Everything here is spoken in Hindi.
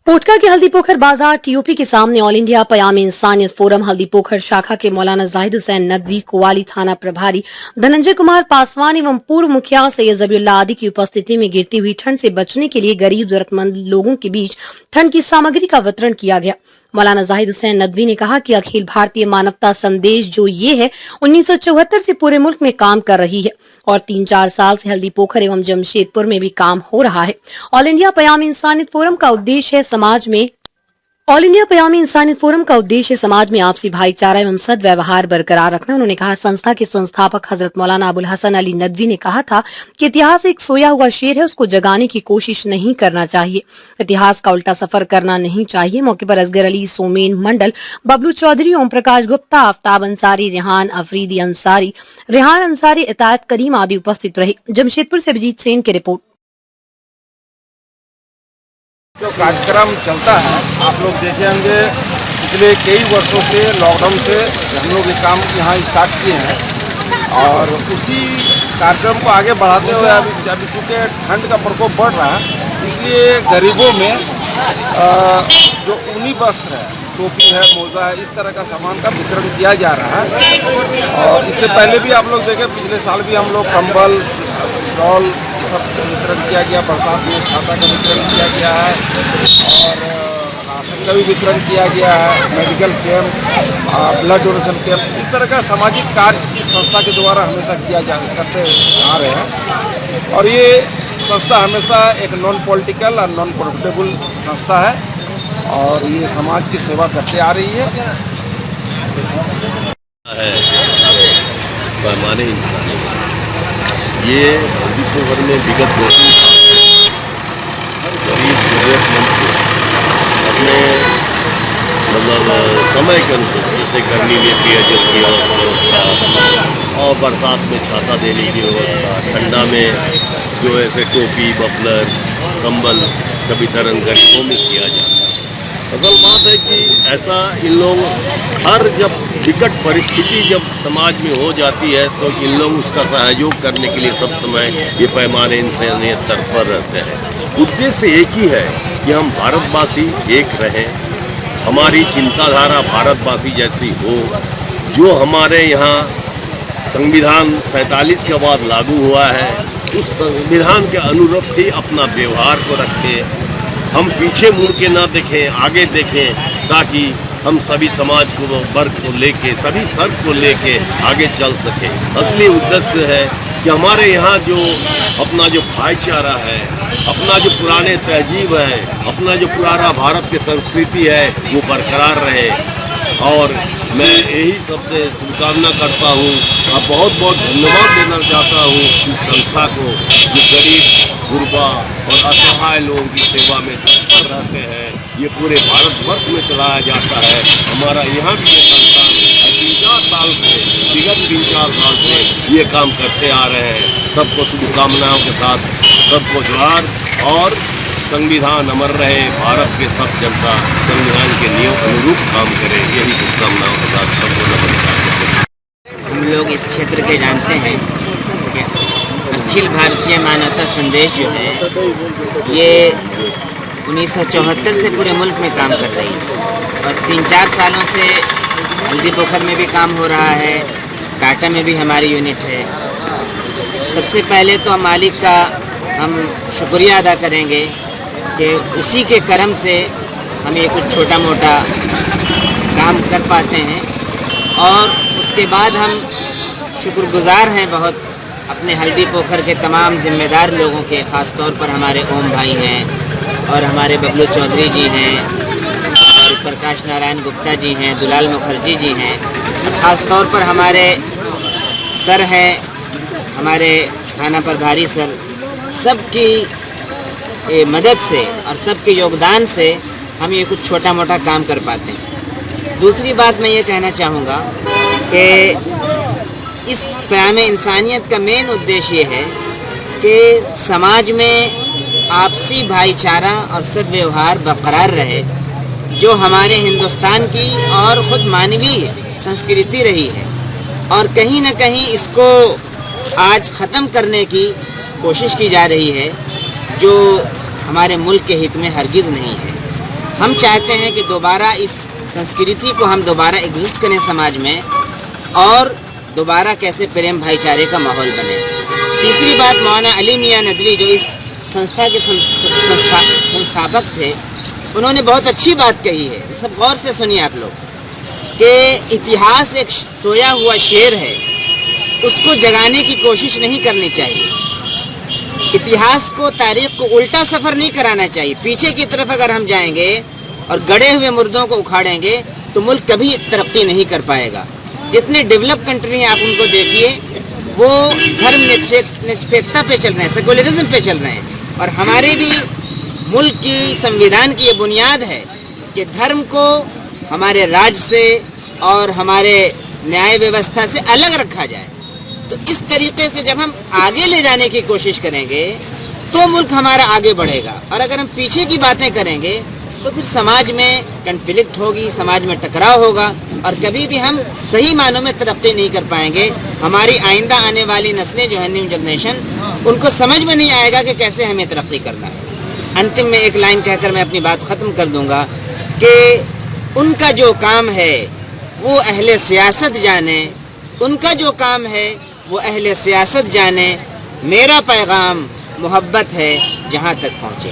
पोटका के हल्दीपोखर बाजार टीओपी के सामने ऑल इंडिया पयाम इंसानियत फोरम हल्दीपोखर शाखा के मौलाना जाहिद हुसैन नदवी, कोवाली थाना प्रभारी धनंजय कुमार पासवान एवं पूर्व मुखिया सैयद जबीउल्लाह आदि की उपस्थिति में गिरती हुई ठंड से बचने के लिए गरीब जरूरतमंद लोगों के बीच ठंड की सामग्री का वितरण किया गया। मौलाना जाहिद हुसैन नदवी ने कहा कि अखिल भारतीय मानवता संदेश जो ये है 1974 से पूरे मुल्क में काम कर रही है और 3-4 साल से हल्दीपोखर एवं जमशेदपुर में भी काम हो रहा है। ऑल इंडिया पयाम इंसानियत फोरम का उद्देश्य है समाज में आपसी भाईचारा एवं सद्व्यवहार बरकरार रखना। उन्होंने कहा, संस्था के संस्थापक हजरत मौलाना अबुल हसन अली नदवी ने कहा था कि इतिहास एक सोया हुआ शेर है, उसको जगाने की कोशिश नहीं करना चाहिए, इतिहास का उल्टा सफर करना नहीं चाहिए। मौके पर असगर अली, सोमेन मंडल, बबलू चौधरी, ओम प्रकाश गुप्ता, आफ्ताब अंसारी, रेहान अंसारी, इतायत करीम आदि उपस्थित रहे। जमशेदपुर से अभिजीत सेन की रिपोर्ट। जो कार्यक्रम चलता है, आप लोग देखे होंगे पिछले कई वर्षों से लॉकडाउन से हम लोग ये काम यहाँ स्टार्ट किए हैं और उसी कार्यक्रम को आगे बढ़ाते हुए अभी चूँकि ठंड का प्रकोप बढ़ रहा है, इसलिए गरीबों में जो ऊनी वस्त्र है, टोपी है, मोजा है, इस तरह का सामान का वितरण किया जा रहा है। और इससे पहले भी आप लोग देखें, पिछले साल भी हम लोग कंबल, स्टॉल सब वितरण किया गया, बरसात में छाता का वितरण किया गया है और राशन का भी वितरण किया गया है, medical camp, blood donation camp, इस तरह का सामाजिक कार्य इस संस्था के द्वारा हमेशा करते आ रहे हैं। और ये संस्था हमेशा एक नॉन पॉलिटिकल और नॉन प्रॉफिटेबल संस्था है और ये समाज की सेवा करते आ रही है। पैमाने इंसानियत ये हल्दीपोखर में विगत 2-3 साल गरीब जरूरतमंद को अपने समय के अनुसार, जैसे गर्मी में पेयजल की व्यवस्था और बरसात में छाता देने की व्यवस्था, ठंडा में जो ऐसे टोपी, मफलर, कंबल का वितरण गरीबों में किया जाता है। असल बात है कि ऐसा इन लोग हर जब विकट परिस्थिति जब समाज में हो जाती है तो इन लोग उसका सहयोग करने के लिए सब समय ये पैमाने इंसानियत तत्पर रहते हैं। उद्देश्य एक ही है कि हम भारतवासी एक रहें, हमारी चिंताधारा भारतवासी जैसी हो। जो हमारे यहाँ संविधान 47 के बाद लागू हुआ है, उस संविधान के अनुरूप ही अपना व्यवहार को रखें, हम पीछे मुड़ के ना देखें, आगे देखें, ताकि हम सभी समाज को, वर्ग को लेके, सभी सर्ग को लेके आगे चल सके। असली उद्देश्य है कि हमारे यहाँ जो अपना जो भाईचारा है, अपना जो पुराने तहजीब है, अपना जो पुराना भारत की संस्कृति है, वो बरकरार रहे। और मैं यही सबसे शुभकामना करता हूँ और बहुत बहुत धन्यवाद देना चाहता हूँ इस संस्था को, जो गरीब, गुरबा और असहाय लोगों की सेवा में तत्पर रहते हैं। ये पूरे भारतवर्ष में चलाया जाता है। हमारा यहाँ भी ये संस्था 3-4 साल से, विगत 3-4 साल से ये काम करते आ रहे हैं। सबको शुभकामनाओं के साथ सबको जोहार और संविधान अमर रहे, भारत के सब जनता संविधान के नियम अनुरूप काम करे, यही शुभकामनाओं के साथ सबको नमस्कार। हम लोग इस क्षेत्र के जानते हैं कि अखिल भारतीय मानवता संदेश जो है ये 1974 से पूरे मुल्क में काम कर रही है और 3-4 सालों से हल्दीपोखर में भी काम हो रहा है, टाटा में भी हमारी यूनिट है। सबसे पहले तो मालिक का हम शुक्रिया अदा करेंगे कि उसी के करम से हम ये कुछ छोटा मोटा काम कर पाते हैं और उसके बाद हम शुक्रगुजार हैं बहुत अपने हल्दीपोखर के तमाम जिम्मेदार लोगों के, ख़ास तौर पर हमारे ओम भाई हैं और हमारे बबलू चौधरी जी हैं और प्रकाश नारायण गुप्ता जी हैं, दुलाल मुखर्जी जी हैं, ख़ास तौर पर हमारे सर हैं, हमारे थाना प्रभारी सर, सबकी मदद से और सबके योगदान से हम ये कुछ छोटा मोटा काम कर पाते हैं। दूसरी बात मैं ये कहना चाहूँगा कि इस पैगाम इंसानियत का मेन उद्देश्य ये है कि समाज में आपसी भाईचारा और सद्व्यवहार बरकरार रहे, जो हमारे हिंदुस्तान की और ख़ुद मानवीय संस्कृति रही है और कहीं न कहीं इसको आज ख़त्म करने की कोशिश की जा रही है, जो हमारे मुल्क के हित में हरगिज़ नहीं है। हम चाहते हैं कि दोबारा इस संस्कृति को हम दोबारा एग्जिस्ट करें समाज में और दोबारा कैसे प्रेम भाईचारे का माहौल बने। तीसरी बात, मौलाना अली मियां नदवी जो इस संस्था के संस्थापक थे, उन्होंने बहुत अच्छी बात कही है, सब गौर से सुनिए आप लोग, कि इतिहास एक सोया हुआ शेर है, उसको जगाने की कोशिश नहीं करनी चाहिए। इतिहास को, तारीख को उल्टा सफ़र नहीं कराना चाहिए। पीछे की तरफ अगर हम जाएंगे और गड़े हुए मुर्दों को उखाड़ेंगे तो मुल्क कभी तरक्की नहीं कर पाएगा। जितने डेवलप कंट्री हैं आप उनको देखिए, वो धर्म निरपेक्षता पे चल रहे हैं, सेकुलरिज्म पे चल रहे हैं। और हमारे भी मुल्क की संविधान की ये बुनियाद है कि धर्म को हमारे राज्य से और हमारे न्याय व्यवस्था से अलग रखा जाए। तो इस तरीके से जब हम आगे ले जाने की कोशिश करेंगे तो मुल्क हमारा आगे बढ़ेगा। और अगर हम पीछे की बातें करेंगे तो फिर समाज में कन्फ्लिक्ट होगी, समाज में टकराव होगा और कभी भी हम सही मानों में तरक्की नहीं कर पाएंगे। हमारी आइंदा आने वाली नस्लें जो है, न्यू जनरेशन, उनको समझ में नहीं आएगा कि कैसे हमें तरक्की करना है। अंतिम में एक लाइन कहकर मैं अपनी बात ख़त्म कर दूंगा कि उनका जो काम है वो अहले सियासत जाने, उनका जो काम है वो अहले सियासत जाने। मेरा पैगाम मोहब्बत है जहाँ तक पहुँचे।